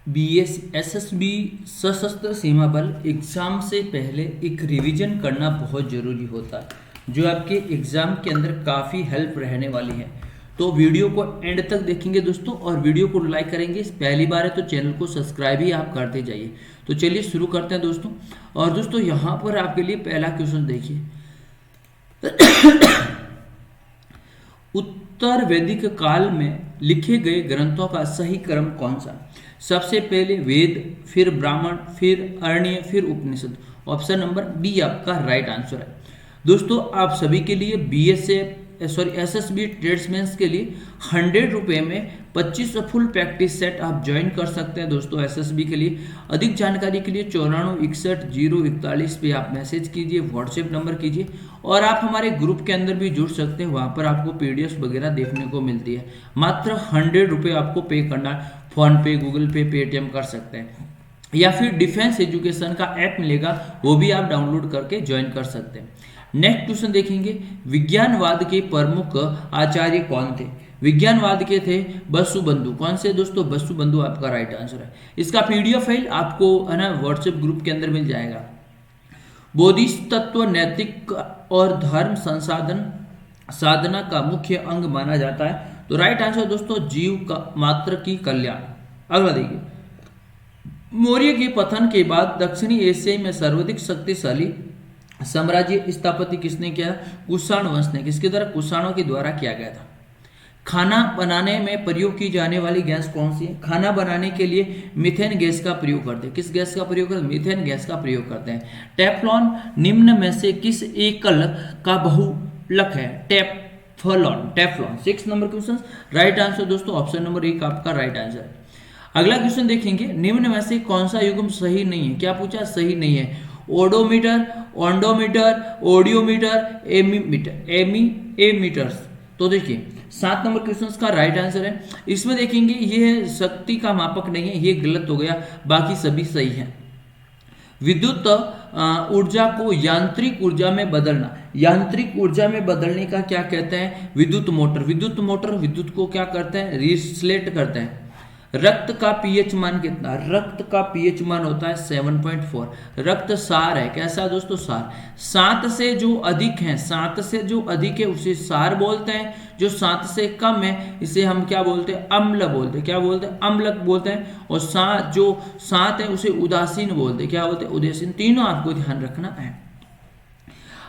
BS SSB सशस्त्र सीमा बल exam से पहले एक रिवीजन करना बहुत ज़रूरी होता है, जो आपके एग्जाम के अंदर काफ़ी हेल्प रहने वाली है। तो वीडियो को एंड तक देखेंगे दोस्तों, और वीडियो को लाइक करेंगे। पहली बार है तो चैनल को सब्सक्राइब ही आप करते जाइए। तो चलिए शुरू करते हैं दोस्तों। और दोस्तों यहाँ पर आपके लिए पहला क्वेश्चन देखिए। उत्तर वैदिक काल में लिखे गए ग्रंथों का सही क्रम कौन सा? सबसे पहले वेद, फिर ब्राह्मण, फिर अरण्य, फिर उपनिषद। ऑप्शन नंबर बी आपका राइट आंसर है। दोस्तों आप सभी के लिए एसएसबी ट्रेड्समैन के लिए 100 रुपये में 25 फुल प्रैक्टिस सेट आप ज्वाइन कर सकते हैं दोस्तों एसएसबी के लिए। अधिक जानकारी के लिए 9461 पे आप मैसेज कीजिए, व्हाट्सएप नंबर कीजिए, और आप हमारे ग्रुप के अंदर भी जुड़ सकते हैं। वहाँ पर आपको पीडीएफ वगैरह देखने को मिलती है। मात्र 100 रुपये आपको पे करना है। फोन पे, गूगल पे, पेटीएम कर सकते हैं, या फिर डिफेंस एजुकेशन का ऐप मिलेगा, वो भी आप डाउनलोड करके ज्वाइन कर सकते हैं। नेक्स्ट क्वेश्चन देखेंगे, विज्ञानवाद के प्रमुख आचार्य कौन थे? विज्ञानवाद के थे बसुबंधु। कौन से दोस्तों? बसुबंधु आपका राइट आंसर है। इसका पीडीएफ फाइल आपको है ना व्हाट्सएप ग्रुप के अंदर मिल जाएगा। बोधिसत्व नैतिक और धर्म संसाधन साधना का मुख्य अंग माना जाता है। तो राइट आंसर दोस्तों जीव का मात्र की कल्याण। अगला देखिए, मौर्य के पतन के बाद दक्षिणी एशिया में सर्वाधिक शक्तिशाली साम्राज्य स्थापत्य किसने किया? कुषाण वंश ने। किसके द्वारा? कुषाणों के द्वारा किया गया था। खाना बनाने में प्रयोग की जाने वाली गैस कौन सी है? खाना बनाने के लिए मीथेन गैस का प्रयोग करते हैं। किस गैस का प्रयोग करते हैं? मीथेन गैस का प्रयोग करते हैं। टेफ्लॉन निम्न में से किस एकल का बहुलक है? Teflon 6 number question right answer दोस्तों ऑप्शन नंबर 1 आपका राइट आंसर है। अगला क्वेश्चन देखेंगे, निम्न में से कौन सा युग्म सही नहीं है? क्या पूछा? सही नहीं है। Odometer, ondometer, audiometer, ammeters. तो देखिए 7 नंबर क्वेश्चन का राइट आंसर है। इसमें देखेंगे ये शक्ति का मापक नहीं है, ये गलत हो गया, बाकी सभी सही है। विद्युत ऊर्जा को यांत्रिक ऊर्जा में बदलना, यांत्रिक ऊर्जा में बदलने का क्या कहते हैं? विद्युत मोटर। विद्युत मोटर विद्युत को क्या करते हैं? रिस्लेट करते हैं। रक्त का पीएच मान कितना? रक्त का पीएच मान होता है 7.4। रक्त सार है। कैसा दोस्तों? सार। 7 से जो अधिक है, 7 से जो अधिक है उसे सार बोलते हैं। जो 7 से कम है इसे हम क्या बोलते हैं? अम्ल बोलते हैं। क्या बोलते हैं? अम्लक बोलते हैं। और जो 7 है उसे उदासीन बोलते हैं। क्या बोलते हैं? उदासीन। तीनों आपको ध्यान रखना है।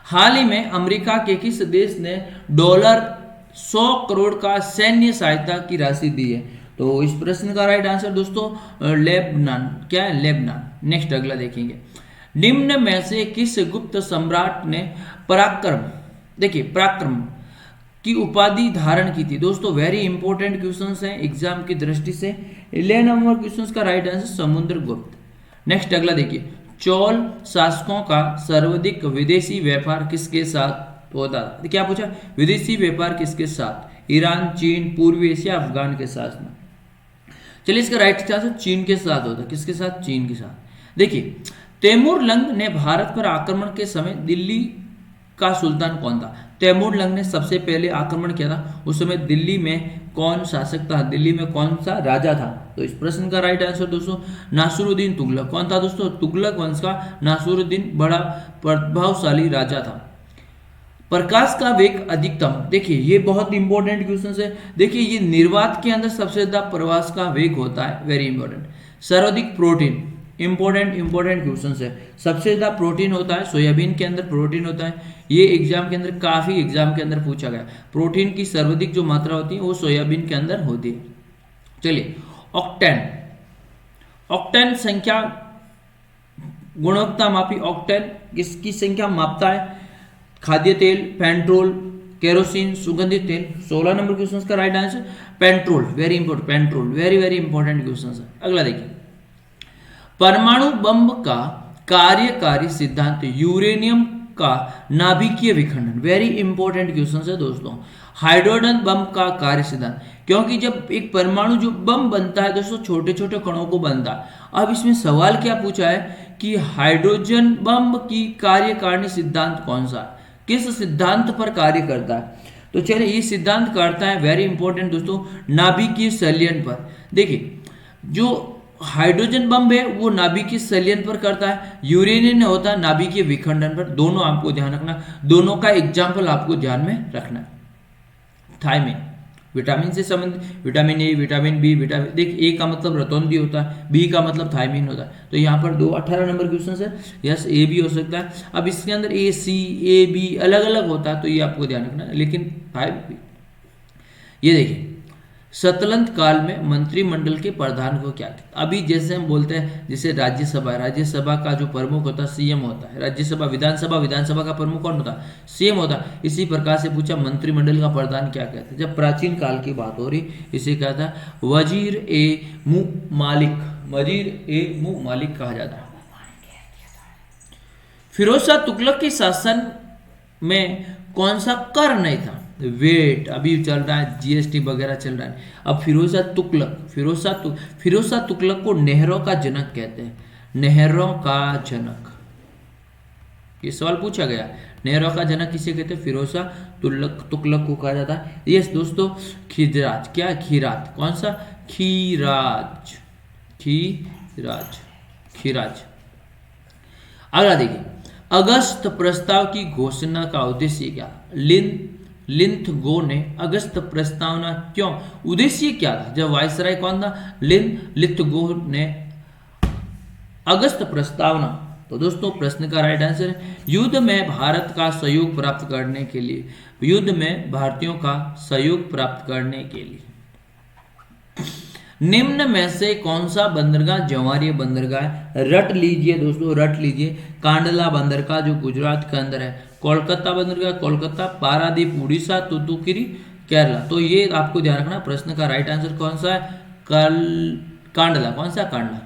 हाल ही में अमेरिका के किस देश ने $100 करोड़ का सैन्य सहायता की राशि दी है? तो इस प्रश्न का राइट आंसर दोस्तों लेबनान। क्या है? लेबनान। नेक्स्ट अगला देखेंगे, निम्न में से किस गुप्त सम्राट ने पराक्रम, देखिए पराक्रम की उपाधि धारण की थी? दोस्तों वेरी इंपॉर्टेंट क्वेश्चंस हैं एग्जाम की दृष्टि से। 11 नंबर क्वेश्चंस का राइट आंसर समुद्रगुप्त। नेक्स्ट अगला देखिए, चोल शासकों का सर्वाधिक विदेशी व्यापार किसके साथ होता था? क्या पूछा? विदेशी व्यापार किसके साथ? ईरान, चीन, पूर्वी एशिया, अफगान के साथ में। चलिए इसका राइट आंसर चीन के साथ होता है। किसके साथ? चीन के साथ। देखिए तैमूर लंग ने भारत पर आक्रमण के समय दिल्ली का सुल्तान कौन था? तैमूर लंग ने सबसे पहले आक्रमण किया था। उस समय दिल्ली में कौन शासक था? दिल्ली में कौन सा राजा था? तो इस प्रश्न का राइट आंसर दोस्तों नासिरुद्दीन तुगलक। कौन था दोस्तों? तुगलक वंश का नासिरुद्दीन बड़ा प्रभावशाली राजा था। प्रकाश का वेग अधिकतम, देखिए ये बहुत इंपॉर्टेंट क्वेश्चन है। देखिए ये निर्वात के अंदर सबसे ज्यादा प्रकाश का वेग होता है, वेरी इंपॉर्टेंट। सर्वाधिक प्रोटीन, इंपॉर्टेंट क्वेश्चन है। सबसे ज्यादा प्रोटीन होता है, सोयाबीन के अंदर प्रोटीन होता है। ये एग्जाम के अंदर काफी एग्जाम के अंदर पूछा गया। प्रोटीन की सर्वाधिक जो मात्रा होती है वो सोयाबीन के अंदर होती है। चलिए ऑक्टेन, ऑक्टेन संख्या गुणवत्ता मापी। ऑक्टेन किसकी संख्या मापता है? खाद्य तेल, पेट्रोल, केरोसिन, सुगंधित तेल। 16 नंबर क्वेश्चन का right answer petrol. Very important, petrol very important question है। अगला देखिए, परमाणु बम का कार्यकारी सिद्धांत, यूरेनियम का नाभिकीय विखंडन। वेरी इंपॉर्टेंट क्वेश्चन है दोस्तों। हाइड्रोजन बम का कार्य सिद्धांत, क्योंकि जब एक परमाणु जो बम बनता है दोस्तों छोटे छोटे कणों को बनता है। अब इसमें सवाल क्या पूछा है कि हाइड्रोजन बम की कार्यकारिणी सिद्धांत कौन सा है? किस सिद्धांत पर कार्य करता है? तो चलिए ये सिद्धांत करता है वेरी इंपॉर्टेंट दोस्तों नाभिकीय संलयन पर। देखिए जो हाइड्रोजन बम है वो नाभिकीय संलयन पर करता है, यूरेनियम होता है नाभिकीय विखंडन पर। दोनों आपको ध्यान रखना, दोनों का एग्जाम्पल आपको ध्यान में रखना है। थायमिन विटामिन से संबंधित, vitamin A, vitamin B, vitamin देख ए का मतलब रतौंधी होता है, बी का मतलब थायमिन होता है। तो यहाँ पर 18 नंबर क्वेश्चन है, यस ए भी हो सकता है। अब इसके अंदर ए सी ए बी अलग अलग होता है, तो ये आपको ध्यान रखना है। लेकिन ये देखिए सतलंत काल में मंत्रिमंडल के प्रधान को क्या कहते हैं। अभी जैसे हम बोलते हैं जैसे राज्यसभा का जो प्रमुख होता है सीएम होता है, राज्यसभा विधानसभा का प्रमुख कौन होता है, सीएम होता है। इसी प्रकार से पूछा मंत्रिमंडल का प्रधान क्या कहते हैं। जब प्राचीन काल की बात हो रही इसे कहता है वजीर ए मुँह मालिक कहा जाता है। फिरोज शाह तुगलक के शासन में कौन सा कर नहीं था, वेट अभी चल रहा है, जीएसटी वगैरह चल रहा है। अब फिरोज शाह तुगलक को नहरों का जनक कहते हैं, नहरों का जनक। ये सवाल पूछा गया, नहरों का जनक किसे कहते हैं, फिरोज शाह तुगलक को कहा जाता है। यस दोस्तों खिराज, क्या खीरात, कौन सा खीराज। अगला देखिए अगस्त प्रस्ताव की घोषणा का उद्देश्य क्या, लिंथगो ने अगस्त प्रस्तावना क्यों, उद्देश्य क्या था। जब वायसराय कौन था, लिंथगो ने अगस्त प्रस्तावना। तो दोस्तों प्रश्न का राइट आंसर है युद्ध में भारत का सहयोग प्राप्त करने के लिए, युद्ध में भारतीयों का सहयोग प्राप्त करने के लिए। निम्न में से कौन सा बंदरगाह जवाहरीय बंदरगाह है, रट लीजिए दोस्तों, रट लीजिए। कांडला बंदरगाह जो गुजरात के अंदर है, कोलकाता बंदरगाह कोलकाता, पारादीप उड़ीसा, तुतुकुड़ी केरला। तो ये आपको ध्यान रखना, प्रश्न का राइट आंसर कौन सा है, कांडला। कौन सा कांडला।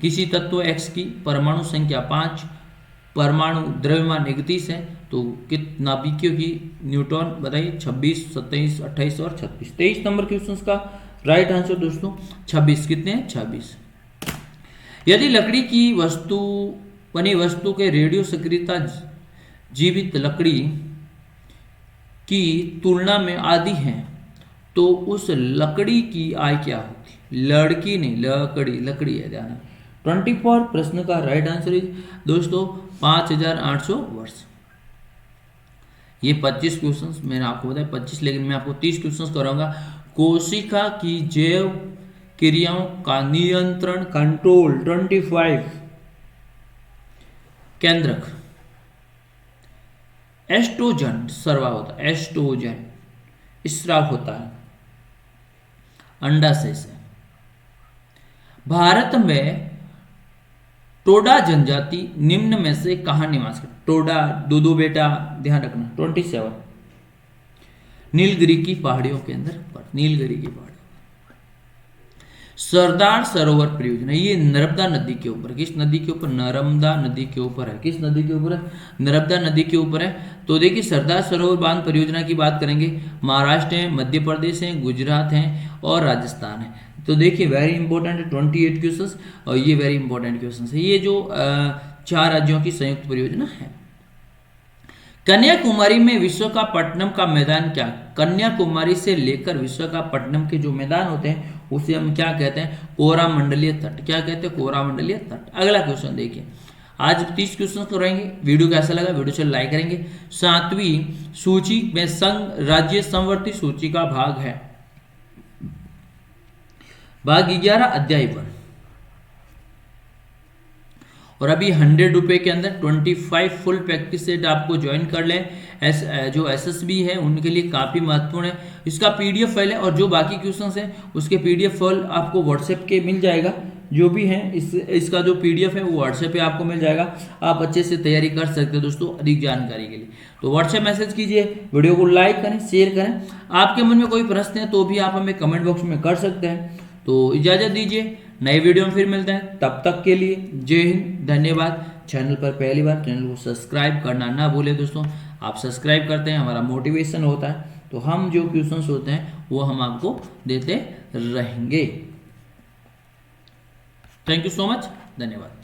किसी तत्व x की परमाणु संख्या 5, परमाणु द्रव्यमान 31 है, तो कितना नाभिकों की न्यूटन बताइए, 26, 27, 28 और 36। 23 नंबर क्वेश्चन का राइट आंसर दोस्तों 26। कितने हैं, 26। यदि लकड़ी की बनी वस्तु के रेडियो सक्रियता जीवित लकड़ी की तुलना में आधी है तो उस लकड़ी की आय क्या होती, लड़की नहीं लकड़ी है, ध्यान। 24 प्रश्न का राइट आंसर इज दोस्तों 5800 वर्ष। ये 25 क्वेश्चंस मैंने आपको बताया 25, लेकिन मैं आपको 30 क्वेश्चंस कराऊंगा। कोशिका की जैव क्रियाओं का नियंत्रण कंट्रोल 25। केंद्रक एस्ट्रोजन स्राव होता है, एस्ट्रोजन स्राव होता है अंडाशय से। भारत में टोडा जनजाति निम्न में से कहां निवास करती, टोडा दो बेटा ध्यान रखना। 27 नीलगिरी की पहाड़ियों के अंदर, नीलगिरी की पहाड़ी। सरदार सरोवर परियोजना ये नर्मदा नदी के ऊपर, किस नदी के ऊपर, नर्मदा नदी के ऊपर है। किस नदी के ऊपर है, नर्मदा नदी के ऊपर है। तो देखिए सरदार सरोवर बांध परियोजना की बात करेंगे, महाराष्ट्र है, मध्य प्रदेश है, गुजरात है और राजस्थान है। तो देखिए वेरी इंपॉर्टेंट है 28 क्वेश्चंस, और ये वेरी इंपॉर्टेंट क्वेश्चंस है। ये जो 4 राज्यों की संयुक्त परियोजना है। कन्याकुमारी में विशाखापट्टनम का मैदान क्या, कन्याकुमारी से लेकर विशाखापट्टनम के जो मैदान होते हैं उसे हम क्या कहते हैं, कोरामंडलीय तट। क्या कहते हैं, कोरामंडलीय तट। अगला क्वेश्चन देखिए, आज 30 क्वेश्चन करेंगे। वीडियो कैसा लगा, वीडियो से लाइक करेंगे। 7वीं सूची में संघ राज्य समवर्ती सूची का भाग है, भाग 11 अध्याय 1। और अभी 100 रुपए के अंदर 25 फुल प्रैक्टिस सेट आपको ज्वाइन कर लें। जो एसएसबी है उनके लिए काफ़ी महत्वपूर्ण है। इसका पीडीएफ फाइल है, और जो बाकी क्वेश्चंस हैं उसके पीडीएफ फाइल आपको व्हाट्सएप के मिल जाएगा। जो भी है इसका जो पीडीएफ है वो व्हाट्सएप पे आपको मिल जाएगा। आप अच्छे से तैयारी कर सकते हो दोस्तों, अधिक जानकारी के लिए। तो व्हाट्सएप मैसेज कीजिए, वीडियो को लाइक करें, शेयर करें। आपके मन में कोई प्रश्न है तो भी आप हमें कमेंट बॉक्स में कर सकते हैं। तो इजाज़त दीजिए, नए वीडियो में फिर मिलते हैं। तब तक के लिए जय हिंद, धन्यवाद। चैनल पर पहली बार, चैनल को सब्सक्राइब करना ना भूलें दोस्तों। आप सब्सक्राइब करते हैं, हमारा मोटिवेशन होता है, तो हम जो क्वेश्चंस होते हैं वो हम आपको देते रहेंगे। थैंक यू सो मच, धन्यवाद।